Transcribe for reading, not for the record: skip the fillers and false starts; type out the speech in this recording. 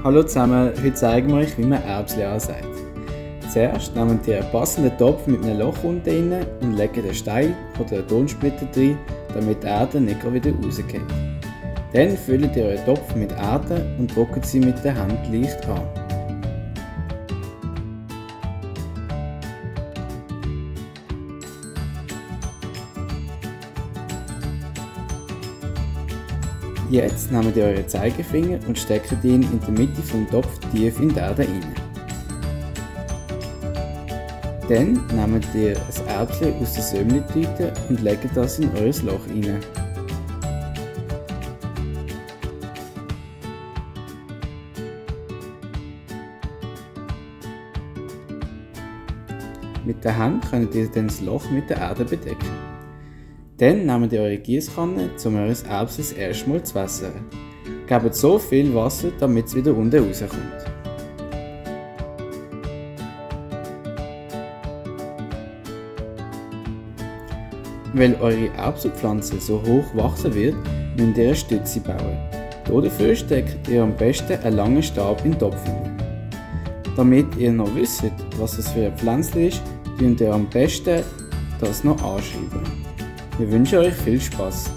Hallo zusammen, heute zeigen wir euch, wie man Erbsen ansät. Zuerst nehmen ihr einen passenden Topf mit einem Loch unten rein und legen den Stein oder einen Tonsplitter rein, damit die Erde nicht wieder rausgeht. Dann füllt ihr euren Topf mit Erde und trocknet sie mit der Hand leicht an. Jetzt nehmt ihr euren Zeigefinger und steckt ihn in der Mitte vom Topf tief in die Erde rein. Dann nehmt ihr ein Erbsen aus der Säumletüte und legt das in euer Loch rein. Mit der Hand könnt ihr dann das Loch mit der Erde bedecken. Dann nehmt ihr eure Gießkanne, um eure Erbsen das erste Mal zu wässern. Gebt so viel Wasser, damit es wieder unten rauskommt. Weil eure Erbsenpflanze so hoch wachsen wird, müsst ihr eine Stütze bauen. Dafür steckt ihr am besten einen langen Stab in den Topf hinein. Damit ihr noch wisst, was das für ein Pflänzchen ist, könnt ihr am besten das noch anschreiben. Wir wünschen euch viel Spaß!